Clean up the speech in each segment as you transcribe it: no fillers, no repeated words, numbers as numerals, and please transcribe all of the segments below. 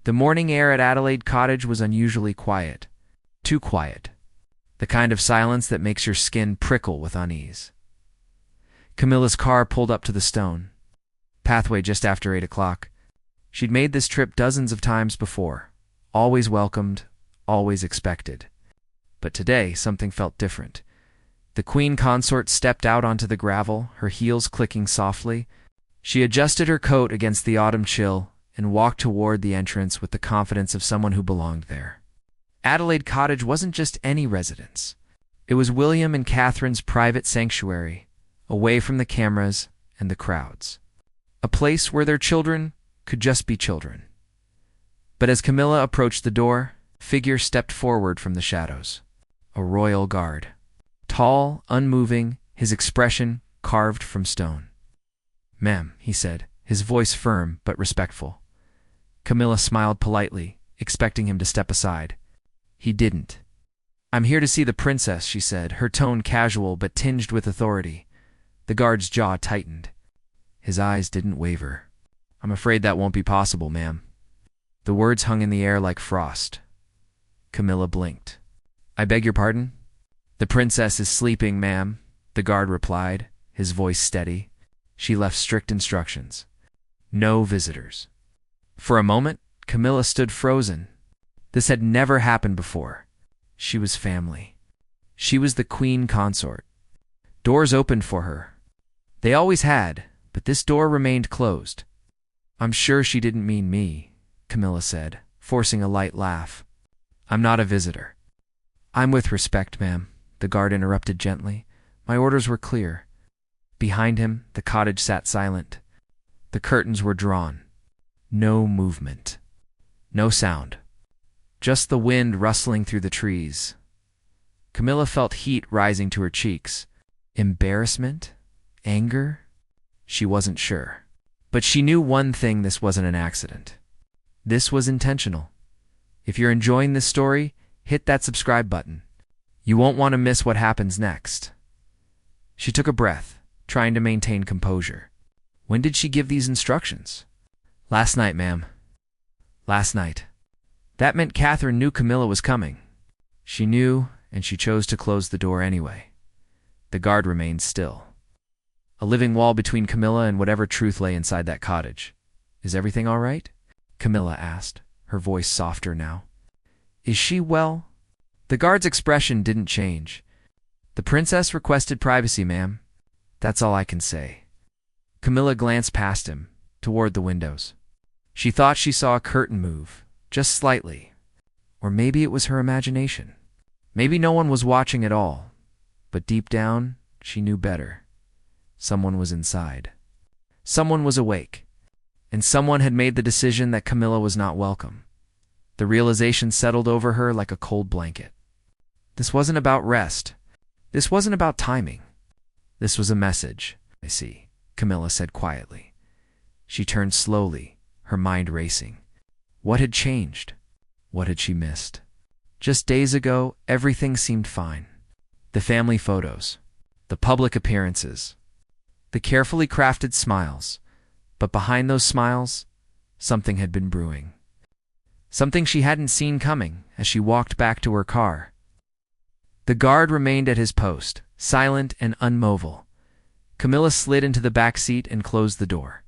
The morning air at Adelaide Cottage was unusually quiet. Too quiet. The kind of silence that makes your skin prickle with unease. Camilla's car pulled up to the stone pathway just after 8 o'clock. She'd made this trip dozens of times before. Always welcomed, always expected. But today, something felt different. The queen consort stepped out onto the gravel, her heels clicking softly. She adjusted her coat against the autumn chill and walked toward the entrance with the confidence of someone who belonged there. Adelaide Cottage wasn't just any residence. It was William and Catherine's private sanctuary, away from the cameras and the crowds. A place where their children could just be children. But as Camilla approached the door, a figure stepped forward from the shadows. A royal guard. Tall, unmoving, his expression carved from stone. "Ma'am," he said, his voice firm but respectful. Camilla smiled politely, expecting him to step aside. He didn't. "I'm here to see the princess," she said, her tone casual but tinged with authority. The guard's jaw tightened. His eyes didn't waver. "I'm afraid that won't be possible, ma'am." The words hung in the air like frost. Camilla blinked. "I beg your pardon?" "The princess is sleeping, ma'am," the guard replied, his voice steady. She left strict instructions. No visitors. For a moment, Camilla stood frozen. This had never happened before. She was family. She was the queen consort. Doors opened for her. They always had, but this door remained closed. "I'm sure she didn't mean me," Camilla said, forcing a light laugh. "I'm not a visitor." "I'm with respect, ma'am," the guard interrupted gently. "My orders were clear." Behind him, the cottage sat silent. The curtains were drawn. No movement. No sound. Just the wind rustling through the trees. Camilla felt heat rising to her cheeks. Embarrassment? Anger? She wasn't sure. But she knew one thing: this wasn't an accident. This was intentional. If you're enjoying this story, hit that subscribe button. You won't want to miss what happens next. She took a breath, trying to maintain composure. When did she give these instructions? "Last night, ma'am." Last night. That meant Catherine knew Camilla was coming. She knew, and she chose to close the door anyway. The guard remained still. A living wall between Camilla and whatever truth lay inside that cottage. "Is everything all right?" Camilla asked, her voice softer now. "Is she well?" The guard's expression didn't change. "The princess requested privacy, ma'am. That's all I can say." Camilla glanced past him, toward the windows. She thought she saw a curtain move, just slightly. Or maybe it was her imagination. Maybe no one was watching at all. But deep down, she knew better. Someone was inside. Someone was awake. And someone had made the decision that Camilla was not welcome. The realization settled over her like a cold blanket. This wasn't about rest. This wasn't about timing. This was a message. "I see," Camilla said quietly. She turned slowly, her mind racing. What had changed? What had she missed? Just days ago, everything seemed fine. The family photos, the public appearances, the carefully crafted smiles. But behind those smiles, something had been brewing. Something she hadn't seen coming as she walked back to her car. The guard remained at his post, silent and unmovable. Camilla slid into the back seat and closed the door.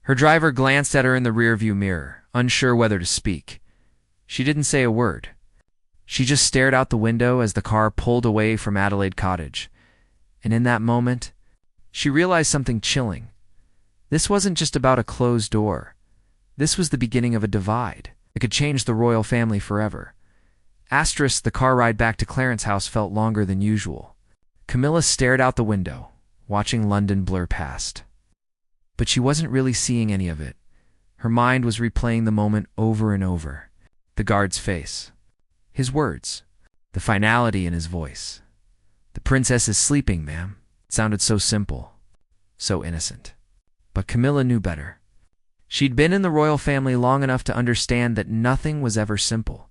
Her driver glanced at her in the rearview mirror, unsure whether to speak. She didn't say a word. She just stared out the window as the car pulled away from Adelaide Cottage. And in that moment, she realized something chilling. This wasn't just about a closed door. This was the beginning of a divide that could change the royal family forever. Asterisk, the car ride back to Clarence's house felt longer than usual. Camilla stared out the window, watching London blur past. But she wasn't really seeing any of it. Her mind was replaying the moment over and over. The guard's face. His words. The finality in his voice. "The princess is sleeping, ma'am." It sounded so simple. So innocent. But Camilla knew better. She'd been in the royal family long enough to understand that nothing was ever simple.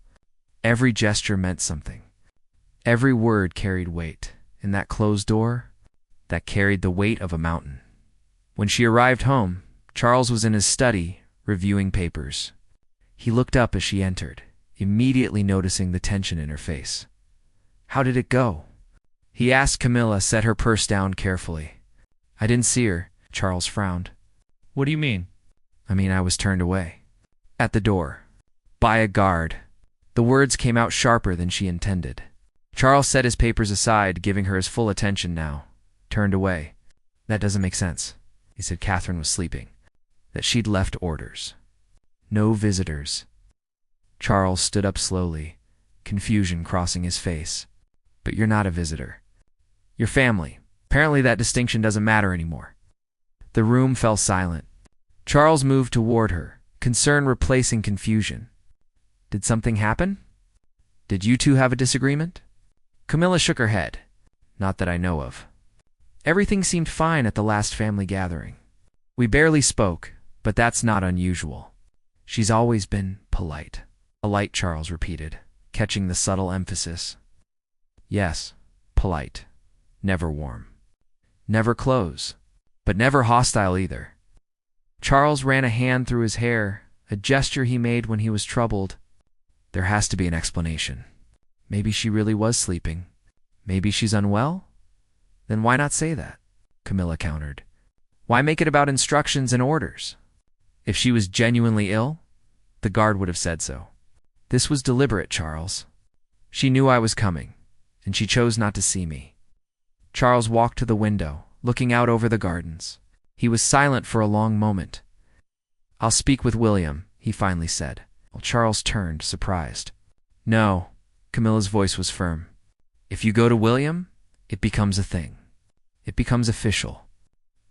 Every gesture meant something. Every word carried weight. And that closed door, that carried the weight of a mountain. When she arrived home, Charles was in his study, reviewing papers. He looked up as she entered, immediately noticing the tension in her face. "How did it go?" he asked. Camilla set her purse down carefully. "I didn't see her." Charles frowned. What do you mean? "I mean, I was turned away. At the door. By a guard." The words came out sharper than she intended. Charles set his papers aside, giving her his full attention now. "Turned away. That doesn't make sense." He said Catherine was sleeping, that she'd left orders. No visitors. Charles stood up slowly, confusion crossing his face. "But you're not a visitor. You're family. Apparently that distinction doesn't matter anymore." The room fell silent. Charles moved toward her, concern replacing confusion. "Did something happen? Did you two have a disagreement?" Camilla shook her head. "Not that I know of. Everything seemed fine at the last family gathering. We barely spoke, but that's not unusual. She's always been polite." "Polite," Charles repeated, catching the subtle emphasis. "Yes, polite. Never warm. Never close. But never hostile either." Charles ran a hand through his hair, a gesture he made when he was troubled. "There has to be an explanation. Maybe she really was sleeping. Maybe she's unwell? Then why not say that?" Camilla countered. "Why make it about instructions and orders? If she was genuinely ill, the guard would have said so." "This was deliberate, Charles. She knew I was coming, and she chose not to see me." Charles walked to the window, looking out over the gardens. He was silent for a long moment. "I'll speak with William," he finally said. Charles turned, surprised. "No," Camilla's voice was firm. "If you go to William, it becomes a thing. It becomes official.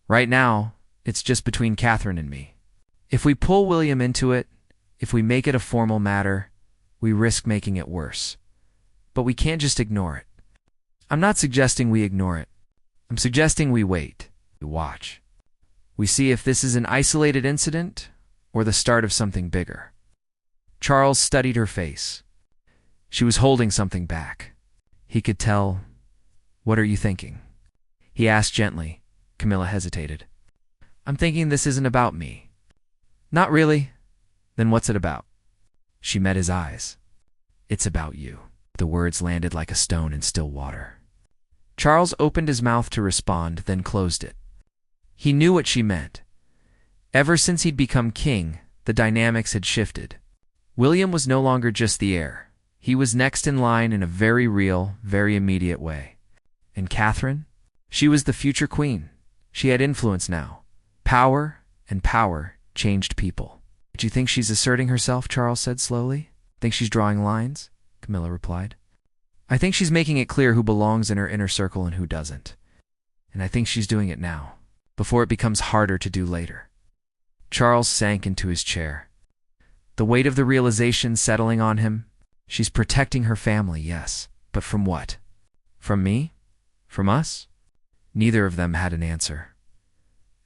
Right now, it's just between Catherine and me. If we pull William into it, if we make it a formal matter, we risk making it worse. But we can't just ignore it. I'm not suggesting we ignore it. I'm suggesting we wait, we watch. We see if this is an isolated incident or the start of something bigger." Charles studied her face. She was holding something back. He could tell. "What are you thinking?" he asked gently. Camilla hesitated. "I'm thinking this isn't about me." "Not really? Then what's it about?" She met his eyes. "It's about you." The words landed like a stone in still water. Charles opened his mouth to respond, then closed it. He knew what she meant. Ever since he'd become king, the dynamics had shifted. William was no longer just the heir. He was next in line in a very real, very immediate way. And Catherine? She was the future queen. She had influence now. Power, and power changed people. "Do you think she's asserting herself?" Charles said slowly. "Think she's drawing lines?" Camilla replied. "I think she's making it clear who belongs in her inner circle and who doesn't. And I think she's doing it now, before it becomes harder to do later." Charles sank into his chair. The weight of the realization settling on him. She's protecting her family, yes. But from what? From me? From us? Neither of them had an answer.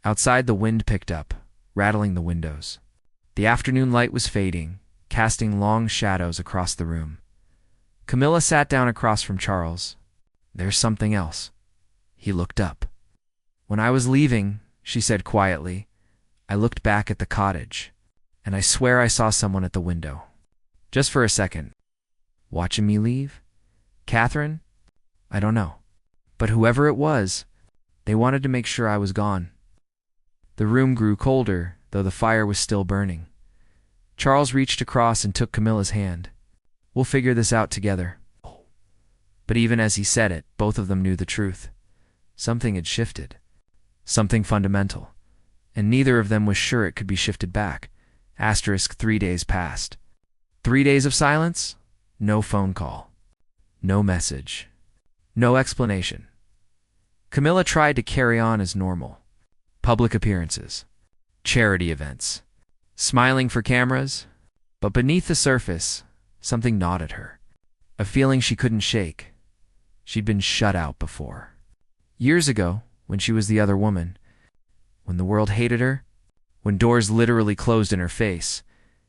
Outside, the wind picked up, rattling the windows. The afternoon light was fading, casting long shadows across the room. Camilla sat down across from Charles. "There's something else." He looked up. "When I was leaving," she said quietly, "I looked back at the cottage, and I swear I saw someone at the window. Just for a second. Watching me leave? Catherine? I don't know. But whoever it was, they wanted to make sure I was gone." The room grew colder, though the fire was still burning. Charles reached across and took Camilla's hand. "We'll figure this out together." But even as he said it, both of them knew the truth. Something had shifted. Something fundamental. And neither of them was sure it could be shifted back. 3 days passed. 3 days of silence? No phone call. No message. No explanation. Camilla tried to carry on as normal. Public appearances. Charity events. Smiling for cameras. But beneath the surface, something gnawed at her. A feeling she couldn't shake. She'd been shut out before. Years ago, when she was the other woman, when the world hated her, when doors literally closed in her face,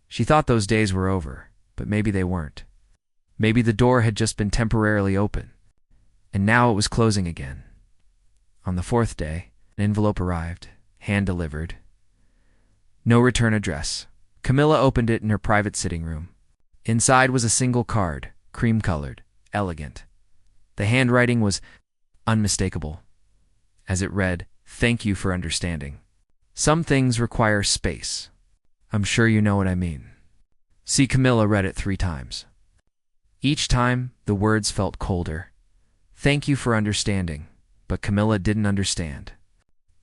she thought those days were over, but maybe they weren't. Maybe the door had just been temporarily open, and now it was closing again. On the 4th day, an envelope arrived, hand-delivered. No return address. Camilla opened it in her private sitting room. Inside was a single card, cream-colored, elegant. The handwriting was unmistakable, as it read, "Thank you for understanding. Some things require space. I'm sure you know what I mean." See, Camilla read it 3 times. Each time, the words felt colder. Thank you for understanding, but Camilla didn't understand.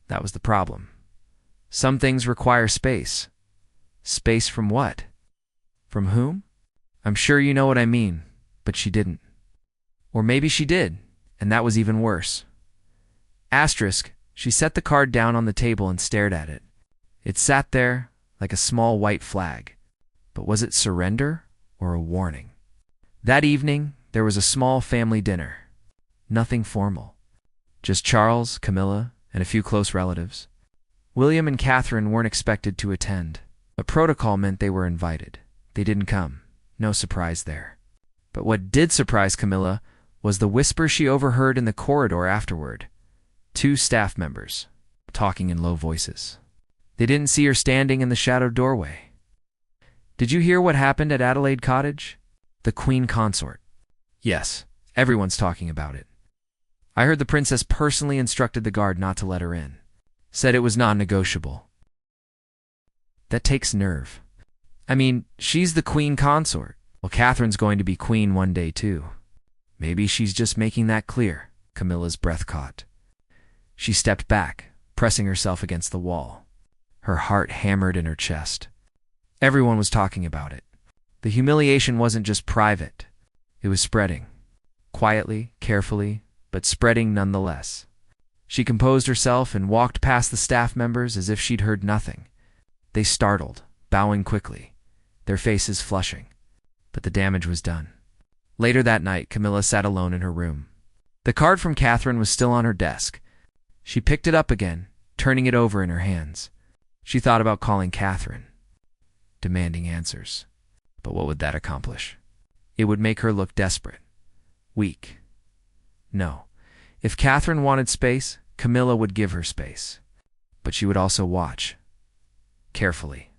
That was the problem. Some things require space. Space from what? From whom? I'm sure you know what I mean, but she didn't. Or maybe she did, and that was even worse. Asterisk, she set the card down on the table and stared at it. It sat there like a small white flag. But was it surrender or a warning? That evening, there was a small family dinner. Nothing formal. Just Charles, Camilla, and a few close relatives. William and Catherine weren't expected to attend. A protocol meant they were invited. They didn't come. No surprise there. But what did surprise Camilla was the whisper she overheard in the corridor afterward. 2 staff members, talking in low voices. They didn't see her standing in the shadowed doorway. Did you hear what happened at Adelaide Cottage? The Queen Consort. Yes, everyone's talking about it. I heard the princess personally instructed the guard not to let her in. Said it was non-negotiable. That takes nerve. I mean, she's the Queen Consort. Well, Catherine's going to be queen one day too. Maybe she's just making that clear. Camilla's breath caught. She stepped back, pressing herself against the wall. Her heart hammered in her chest. Everyone was talking about it. The humiliation wasn't just private. It was spreading. Quietly, carefully, but spreading nonetheless. She composed herself and walked past the staff members as if she'd heard nothing. They startled, bowing quickly, their faces flushing. But the damage was done. Later that night, Camilla sat alone in her room. The card from Catherine was still on her desk. She picked it up again, turning it over in her hands. She thought about calling Catherine, demanding answers. But what would that accomplish? It would make her look desperate, weak. No. If Catherine wanted space, Camilla would give her space. But she would also watch. Carefully.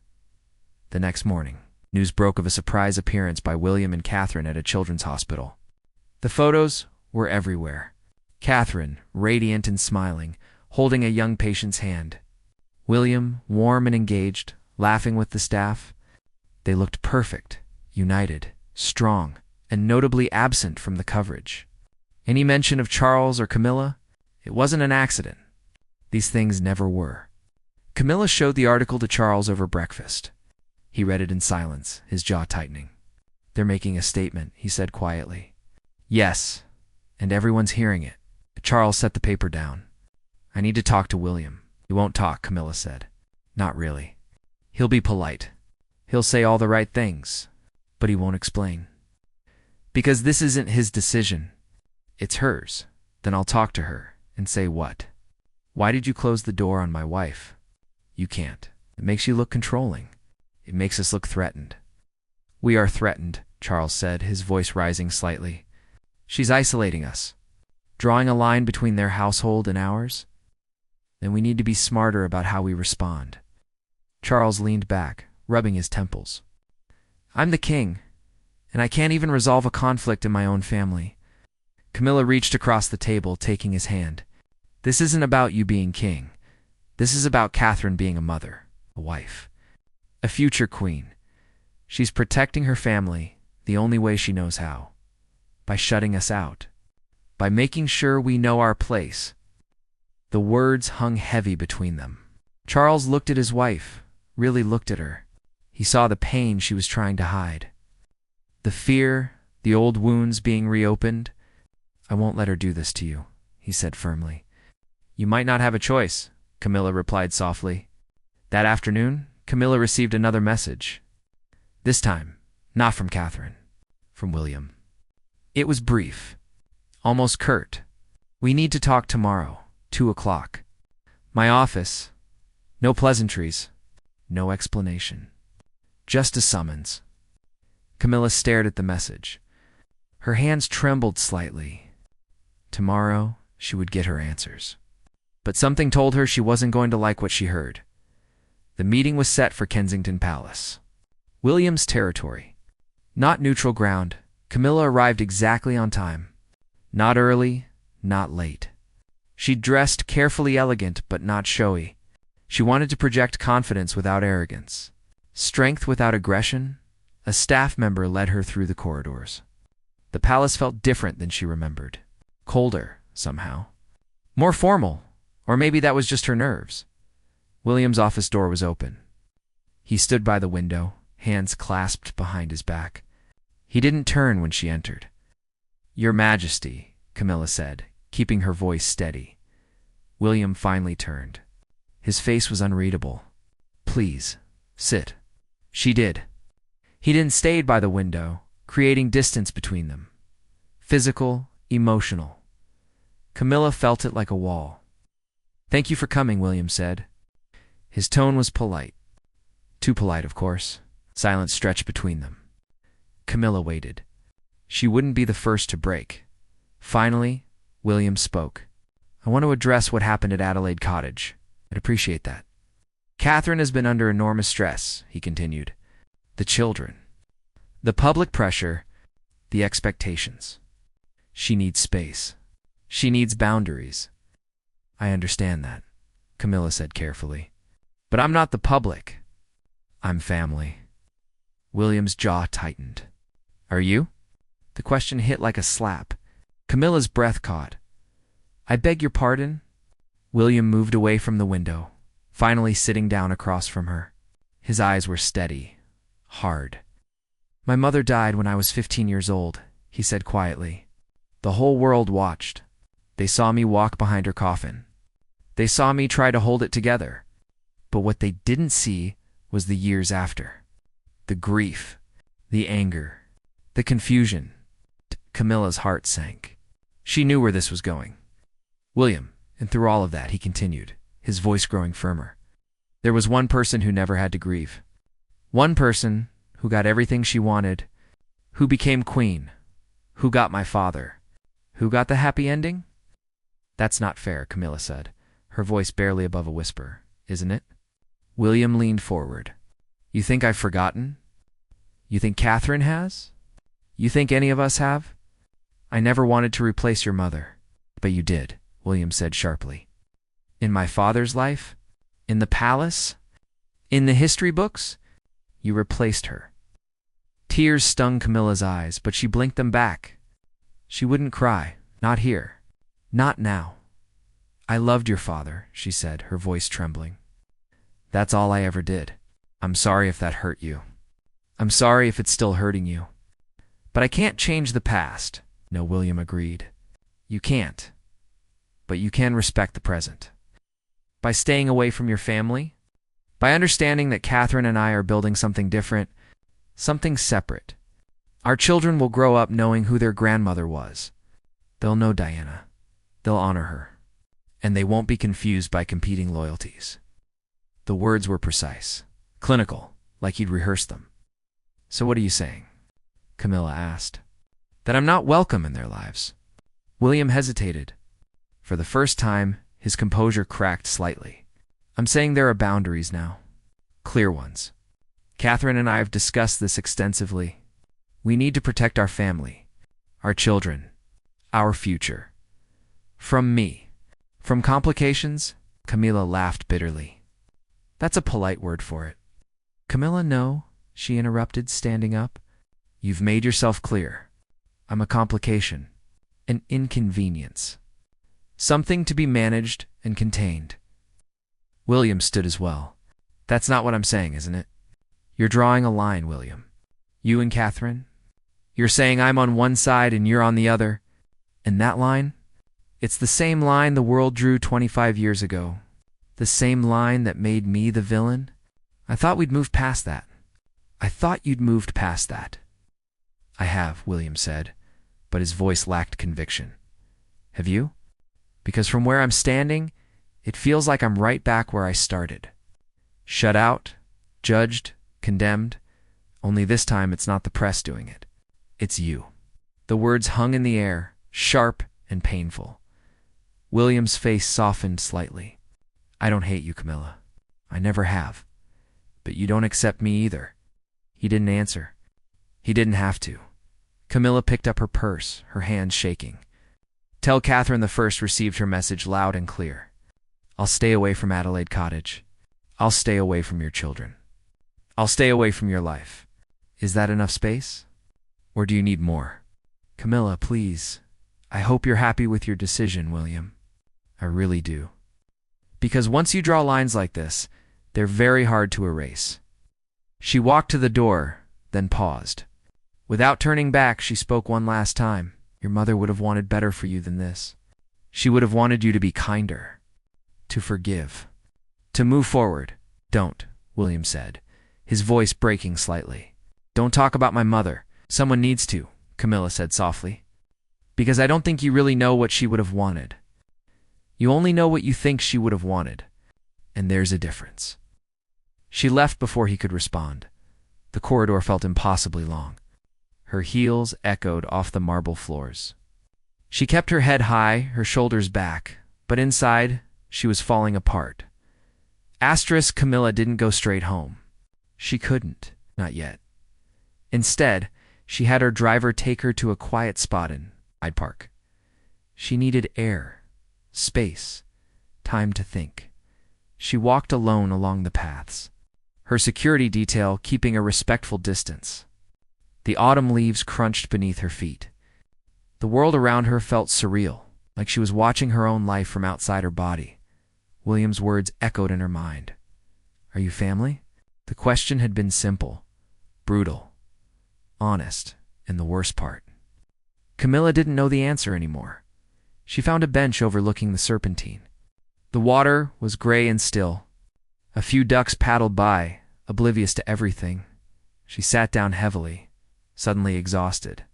The next morning, news broke of a surprise appearance by William and Catherine at a children's hospital. The photos were everywhere. Catherine, radiant and smiling, holding a young patient's hand. William, warm and engaged, laughing with the staff. They looked perfect, united, strong, and notably absent from the coverage. Any mention of Charles or Camilla? It wasn't an accident. These things never were. Camilla showed the article to Charles over breakfast. He read it in silence, his jaw tightening. "They're making a statement," he said quietly. "Yes, and everyone's hearing it." Charles set the paper down. "I need to talk to William." "He won't talk," Camilla said. "Not really. He'll be polite. He'll say all the right things, but he won't explain. Because this isn't his decision. It's hers. Then I'll talk to her and say what? Why did you close the door on my wife? You can't. It makes you look controlling. It makes us look threatened." "We are threatened," Charles said, his voice rising slightly. "She's isolating us, drawing a line between their household and ours. Then we need to be smarter about how we respond." Charles leaned back, rubbing his temples. "I'm the king, and I can't even resolve a conflict in my own family." Camilla reached across the table, taking his hand. "This isn't about you being king. This is about Catherine being a mother, a wife, a future queen. She's protecting her family the only way she knows how. By shutting us out. By making sure we know our place." The words hung heavy between them. Charles looked at his wife, really looked at her. He saw the pain she was trying to hide. The fear, the old wounds being reopened. "I won't let her do this to you," he said firmly. "You might not have a choice," Camilla replied softly. That afternoon, Camilla received another message. This time, not from Catherine, from William. It was brief, almost curt. "We need to talk tomorrow, 2 o'clock. My office. No pleasantries. No explanation. Just a summons." Camilla stared at the message. Her hands trembled slightly. Tomorrow, she would get her answers. But something told her she wasn't going to like what she heard. The meeting was set for Kensington Palace. William's territory. Not neutral ground. Camilla arrived exactly on time. Not early, not late. She dressed carefully elegant but not showy. She wanted to project confidence without arrogance. Strength without aggression. A staff member led her through the corridors. The palace felt different than she remembered. Colder, somehow. More formal, or maybe that was just her nerves. William's office door was open. He stood by the window, hands clasped behind his back. He didn't turn when she entered. "Your Majesty," Camilla said, keeping her voice steady. William finally turned. His face was unreadable. "Please, sit." She did. He didn't stay by the window, creating distance between them. Physical, emotional. Camilla felt it like a wall. "Thank you for coming," William said. His tone was polite. Too polite, of course. Silence stretched between them. Camilla waited. She wouldn't be the first to break. Finally, William spoke. "I want to address what happened at Adelaide Cottage. I'd appreciate that." "Catherine has been under enormous stress," he continued. "The children. The public pressure. The expectations. She needs space. She needs boundaries." "I understand that," Camilla said carefully. "But I'm not the public. I'm family." William's jaw tightened. "Are you?" The question hit like a slap. Camilla's breath caught. "I beg your pardon?" William moved away from the window, finally sitting down across from her. His eyes were steady, hard. "My mother died when I was 15 years old," he said quietly. "The whole world watched. They saw me walk behind her coffin. They saw me try to hold it together. But what they didn't see was the years after. The grief, the anger, the confusion." Camilla's heart sank. She knew where this was going. "William, and through all of that," he continued, his voice growing firmer, "there was one person who never had to grieve. One person who got everything she wanted, who became queen, who got my father, who got the happy ending." "That's not fair," Camilla said, her voice barely above a whisper. "Isn't it?" William leaned forward. "You think I've forgotten? You think Catherine has? You think any of us have? I never wanted to replace your mother." "But you did," William said sharply. "In my father's life? In the palace? In the history books? You replaced her." Tears stung Camilla's eyes, but she blinked them back. She wouldn't cry. Not here. Not now. "I loved your father," she said, her voice trembling. "That's all I ever did. I'm sorry if that hurt you. I'm sorry if it's still hurting you. But I can't change the past." "No," William agreed. "You can't. But you can respect the present. By staying away from your family, by understanding that Catherine and I are building something different, something separate. Our children will grow up knowing who their grandmother was. They'll know Diana. They'll honor her. And they won't be confused by competing loyalties." The words were precise, clinical, like he'd rehearsed them. "So what are you saying?" Camilla asked. "That I'm not welcome in their lives." William hesitated. For the first time, his composure cracked slightly. "I'm saying there are boundaries now. Clear ones. Catherine and I have discussed this extensively. We need to protect our family, our children, our future. From me. From complications." Camilla laughed bitterly. "That's a polite word for it." "Camilla, no," she interrupted, standing up. "You've made yourself clear. I'm a complication, an inconvenience, something to be managed and contained." William stood as well. "That's not what I'm saying, isn't it? You're drawing a line, William. You and Catherine. You're saying I'm on one side and you're on the other. And that line? It's the same line the world drew 25 years ago. The same line that made me the villain. I thought we'd moved past that. I thought you'd moved past that." "I have," William said, but his voice lacked conviction. "Have you? Because from where I'm standing, it feels like I'm right back where I started. Shut out, judged, condemned, only this time it's not the press doing it. It's you." The words hung in the air, sharp and painful. William's face softened slightly. "I don't hate you, Camilla. I never have. But you don't accept me either." He didn't answer. He didn't have to. Camilla picked up her purse, her hands shaking. Tell Catherine the First received her message loud and clear. I'll stay away from Adelaide Cottage. I'll stay away from your children. I'll stay away from your life. Is that enough space? Or do you need more? Camilla, please. I hope you're happy with your decision, William. I really do. Because once you draw lines like this, they're very hard to erase. She walked to the door, then paused. Without turning back, she spoke one last time. Your mother would have wanted better for you than this. She would have wanted you to be kinder, to forgive, to move forward. Don't, William said, his voice breaking slightly. Don't talk about my mother. Someone needs to, Camilla said softly. Because I don't think you really know what she would have wanted. You only know what you think she would have wanted. And there's a difference. She left before he could respond. The corridor felt impossibly long. Her heels echoed off the marble floors. She kept her head high, her shoulders back, but inside, she was falling apart. Camilla didn't go straight home. She couldn't, not yet. Instead, she had her driver take her to a quiet spot in Hyde Park. She needed air, space, time to think. She walked alone along the paths, her security detail keeping a respectful distance. The autumn leaves crunched beneath her feet. The world around her felt surreal, like she was watching her own life from outside her body. William's words echoed in her mind. Are you family? The question had been simple, brutal, honest, and the worst part. Camilla didn't know the answer anymore. She found a bench overlooking the Serpentine. The water was gray and still. A few ducks paddled by, oblivious to everything. She sat down heavily, suddenly exhausted.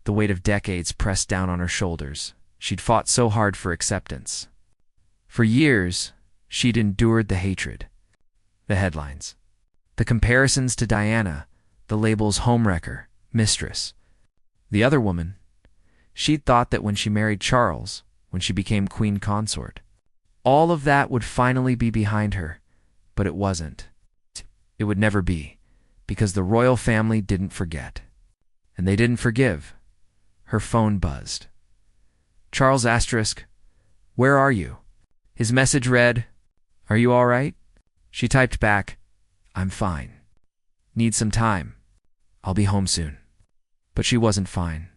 The weight of decades pressed down on her shoulders. She'd fought so hard for acceptance. For years, she'd endured the hatred, the headlines, the comparisons to Diana, the labels homewrecker, mistress. The other woman, she'd thought that when she married Charles, when she became queen consort, all of that would finally be behind her, but it wasn't. It would never be, because the royal family didn't forget. And they didn't forgive. Her phone buzzed. Charles *, where are you? His message read, are you all right? She typed back, I'm fine. Need some time. I'll be home soon. But she wasn't fine.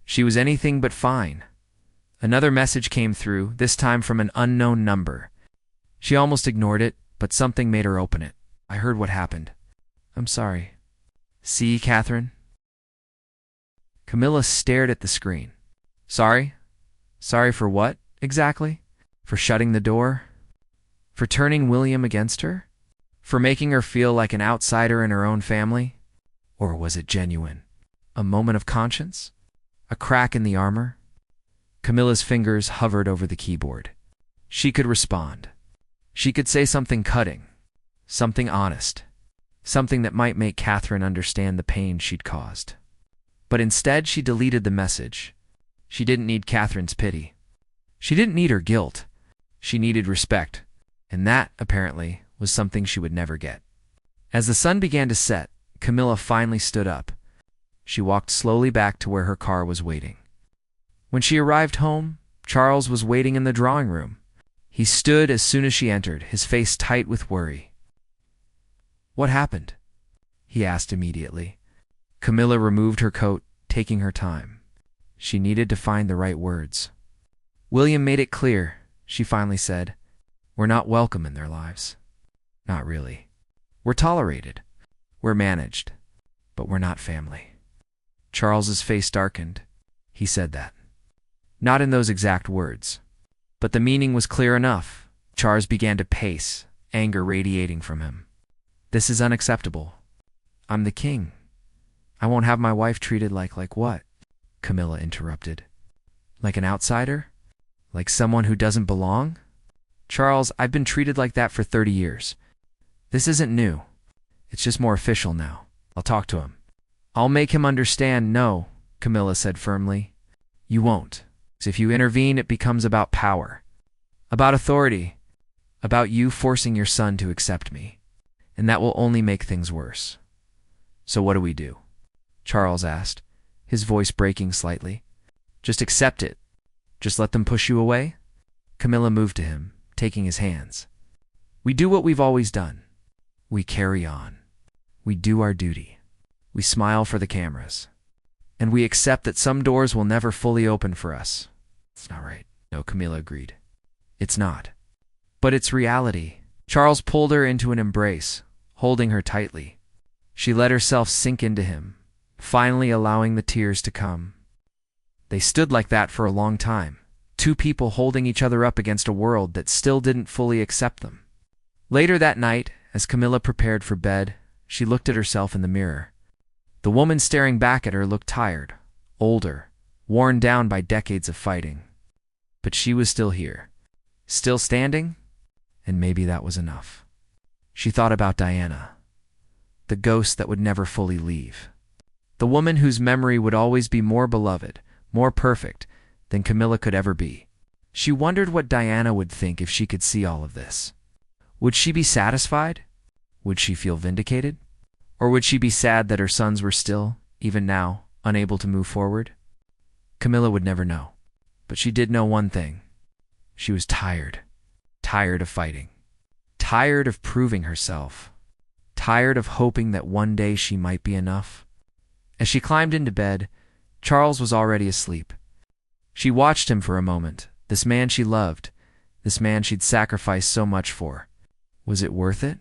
She was anything but fine. Another message came through, this time from an unknown number. She almost ignored it, but something made her open it. I heard what happened. I'm sorry. See, Catherine? Camilla stared at the screen. Sorry? Sorry for what, exactly? For shutting the door? For turning William against her? For making her feel like an outsider in her own family? Or was it genuine? A moment of conscience? A crack in the armor? Camilla's fingers hovered over the keyboard. She could respond. She could say something cutting, something honest, something that might make Catherine understand the pain she'd caused. But instead, she deleted the message. She didn't need Catherine's pity. She didn't need her guilt. She needed respect, and that, apparently, was something she would never get. As the sun began to set, Camilla finally stood up. She walked slowly back to where her car was waiting. When she arrived home, Charles was waiting in the drawing room. He stood as soon as she entered, his face tight with worry. What happened? He asked immediately. Camilla removed her coat, taking her time. She needed to find the right words. William made it clear, she finally said. We're not welcome in their lives. Not really. We're tolerated. We're managed. But we're not family. Charles's face darkened. He said that. Not in those exact words. But the meaning was clear enough. Charles began to pace, anger radiating from him. This is unacceptable. I'm the king. I won't have my wife treated like what? Camilla interrupted. Like an outsider? Like someone who doesn't belong? Charles, I've been treated like that for 30 years. This isn't new. It's just more official now. I'll talk to him. I'll make him understand. No, Camilla said firmly. You won't. If you intervene, it becomes about power, about authority, about you forcing your son to accept me. And that will only make things worse. "So what do we do?" Charles asked, his voice breaking slightly. "Just accept it. Just let them push you away?" Camilla moved to him, taking his hands. "We do what we've always done. We carry on. We do our duty. We smile for the cameras. And we accept that some doors will never fully open for us." "It's not right." "No," Camilla agreed. "It's not. But it's reality." Charles pulled her into an embrace, holding her tightly. She let herself sink into him, finally allowing the tears to come. They stood like that for a long time, two people holding each other up against a world that still didn't fully accept them. Later that night, as Camilla prepared for bed, she looked at herself in the mirror. The woman staring back at her looked tired, older, worn down by decades of fighting. But she was still here, still standing, and maybe that was enough. She thought about Diana, the ghost that would never fully leave. The woman whose memory would always be more beloved, more perfect than Camilla could ever be. She wondered what Diana would think if she could see all of this. Would she be satisfied? Would she feel vindicated? Or would she be sad that her sons were still, even now, unable to move forward? Camilla would never know. But she did know one thing. She was tired. Tired of fighting. Tired of proving herself. Tired of hoping that one day she might be enough. As she climbed into bed, Charles was already asleep. She watched him for a moment, this man she loved, this man she'd sacrificed so much for. Was it worth it?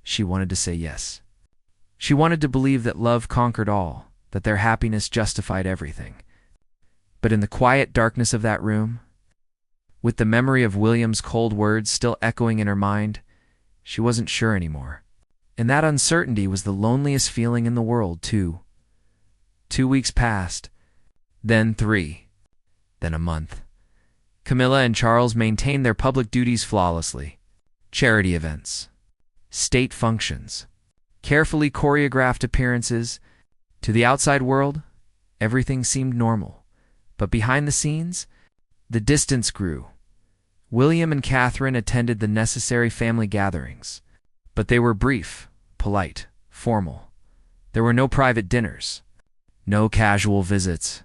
She wanted to say yes. She wanted to believe that love conquered all, that their happiness justified everything. But in the quiet darkness of that room, with the memory of William's cold words still echoing in her mind, she wasn't sure anymore. And that uncertainty was the loneliest feeling in the world, too. 2 weeks passed, then 3, then a month. Camilla and Charles maintained their public duties flawlessly. Charity events, state functions, carefully choreographed appearances. To the outside world, everything seemed normal. But behind the scenes, the distance grew. William and Catherine attended the necessary family gatherings, but they were brief, polite, formal. There were no private dinners, no casual visits,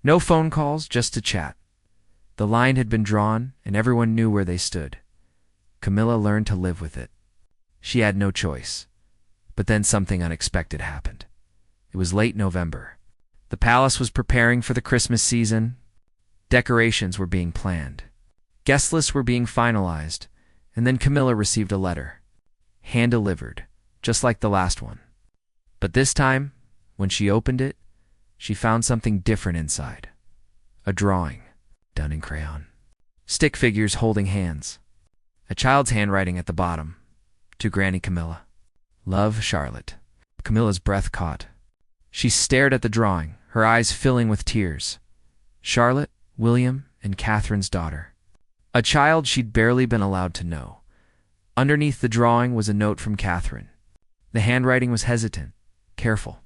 no phone calls just to chat. The line had been drawn, and everyone knew where they stood. Camilla learned to live with it. She had no choice. But then something unexpected happened. It was late November. The palace was preparing for the Christmas season. Decorations were being planned. Guest lists were being finalized, and then Camilla received a letter, hand-delivered, just like the last one. But this time, when she opened it, she found something different inside. A drawing, done in crayon. Stick figures holding hands. A child's handwriting at the bottom. To Granny Camilla. Love, Charlotte. Camilla's breath caught. She stared at the drawing, her eyes filling with tears. Charlotte, William, and Catherine's daughter. A child she'd barely been allowed to know. Underneath the drawing was a note from Catherine. The handwriting was hesitant, careful.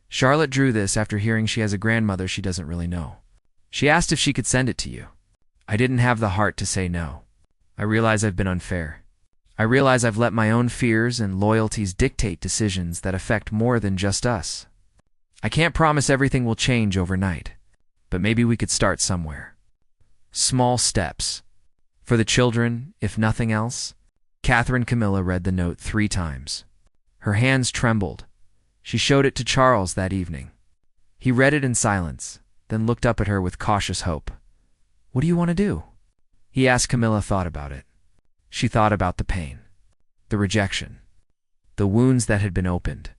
Charlotte drew this after hearing she has a grandmother she doesn't really know. She asked if she could send it to you. I didn't have the heart to say no. I realize I've been unfair. I realize I've let my own fears and loyalties dictate decisions that affect more than just us. I can't promise everything will change overnight, but maybe we could start somewhere. Small steps. For the children, if nothing else. Catherine Camilla read the note 3 times. Her hands trembled. She showed it to Charles that evening. He read it in silence, then looked up at her with cautious hope. "What do you want to do?" He asked. Camilla thought about it. She thought about the pain, the rejection, the wounds that had been opened.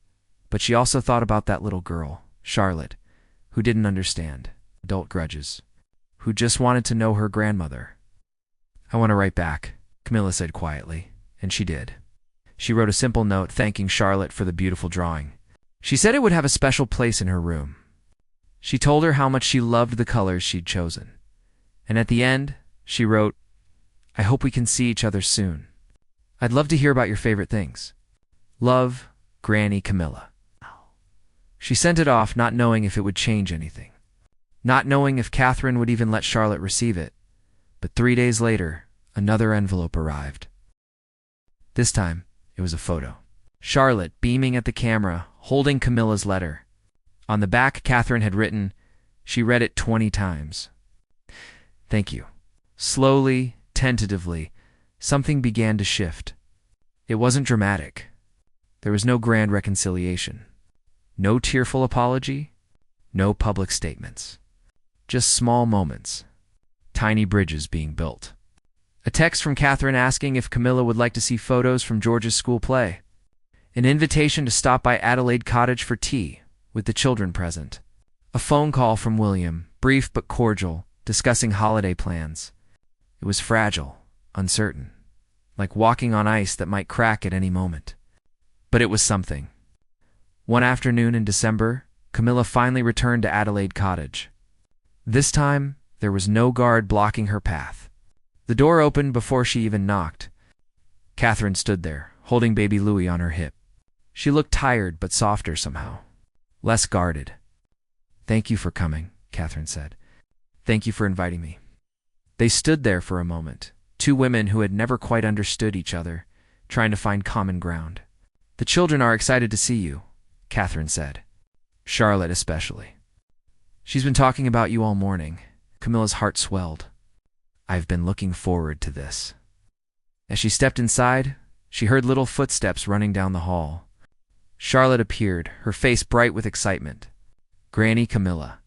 But she also thought about that little girl, Charlotte, who didn't understand adult grudges, who just wanted to know her grandmother. "I want to write back," Camilla said quietly, and she did. She wrote a simple note thanking Charlotte for the beautiful drawing. She said it would have a special place in her room. She told her how much she loved the colors she'd chosen. And at the end, she wrote, "I hope we can see each other soon. I'd love to hear about your favorite things. Love, Granny Camilla." She sent it off, not knowing if it would change anything, not knowing if Catherine would even let Charlotte receive it. But 3 days later, another envelope arrived. This time, it was a photo. Charlotte, beaming at the camera, holding Camilla's letter. On the back, Catherine had written, she read it 20 times. Thank you. Slowly, tentatively, something began to shift. It wasn't dramatic. There was no grand reconciliation. No tearful apology. No public statements. Just small moments. Tiny bridges being built. A text from Catherine asking if Camilla would like to see photos from George's school play. An invitation to stop by Adelaide Cottage for tea, with the children present. A phone call from William, brief but cordial, discussing holiday plans. It was fragile, uncertain, like walking on ice that might crack at any moment. But it was something. One afternoon in December, Camilla finally returned to Adelaide Cottage. This time, there was no guard blocking her path. The door opened before she even knocked. Catherine stood there, holding baby Louis on her hip. She looked tired but softer somehow, less guarded. Thank you for coming, Catherine said. Thank you for inviting me. They stood there for a moment, two women who had never quite understood each other, trying to find common ground. The children are excited to see you, Catherine said. Charlotte especially. She's been talking about you all morning. Camilla's heart swelled. I've been looking forward to this. As she stepped inside, she heard little footsteps running down the hall. Charlotte appeared, her face bright with excitement. Granny Camilla.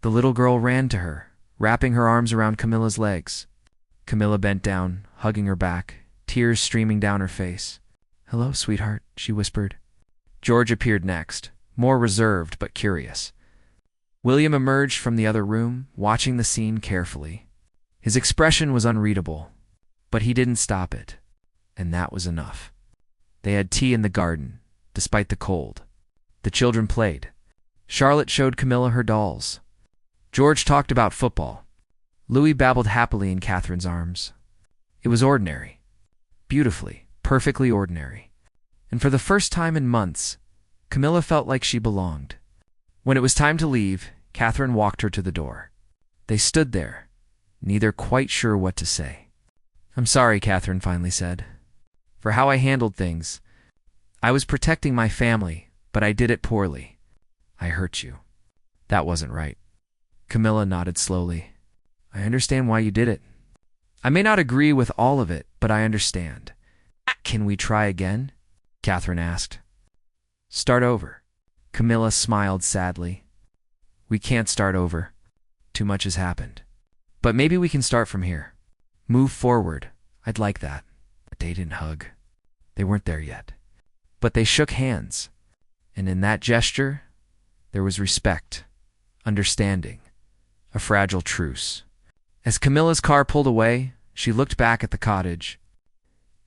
The little girl ran to her, wrapping her arms around Camilla's legs. Camilla bent down, hugging her back, tears streaming down her face. Hello, sweetheart, she whispered. George appeared next, more reserved but curious. William emerged from the other room, watching the scene carefully. His expression was unreadable, but he didn't stop it, and that was enough. They had tea in the garden, despite the cold. The children played. Charlotte showed Camilla her dolls. George talked about football. Louis babbled happily in Catherine's arms. It was ordinary. Beautifully, perfectly ordinary. And for the first time in months, Camilla felt like she belonged. When it was time to leave, Catherine walked her to the door. They stood there, neither quite sure what to say. I'm sorry, Catherine finally said, for how I handled things. I was protecting my family, but I did it poorly. I hurt you. That wasn't right. Camilla nodded slowly. I understand why you did it. I may not agree with all of it, but I understand. Can we try again? Catherine asked. Start over. Camilla smiled sadly. We can't start over. Too much has happened. But maybe we can start from here. Move forward. I'd like that. But they didn't hug. They weren't there yet. But they shook hands. And in that gesture, there was respect, understanding, a fragile truce. As Camilla's car pulled away, she looked back at the cottage.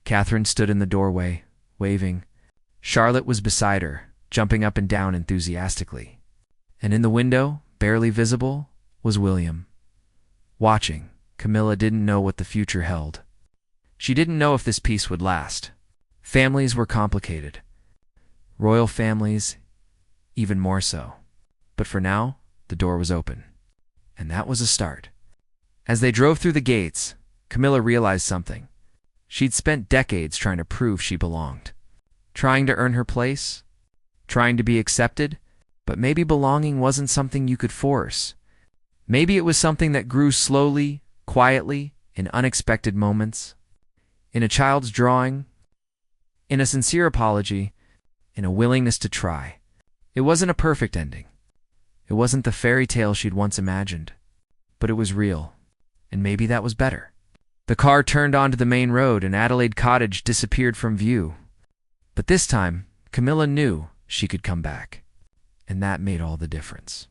Catherine stood in the doorway, waving. Charlotte was beside her, jumping up and down enthusiastically. And in the window, barely visible, was William. Watching, Camilla didn't know what the future held. She didn't know if this peace would last. Families were complicated. Royal families, even more so. But for now, the door was open. And that was a start. As they drove through the gates, Camilla realized something. She'd spent decades trying to prove she belonged. Trying to earn her place, trying to be accepted, but maybe belonging wasn't something you could force. Maybe it was something that grew slowly, quietly, in unexpected moments. In a child's drawing, in a sincere apology, in a willingness to try. It wasn't a perfect ending. It wasn't the fairy tale she'd once imagined. But it was real, and maybe that was better. The car turned onto the main road and Adelaide Cottage disappeared from view. But this time, Camilla knew she could come back, and that made all the difference.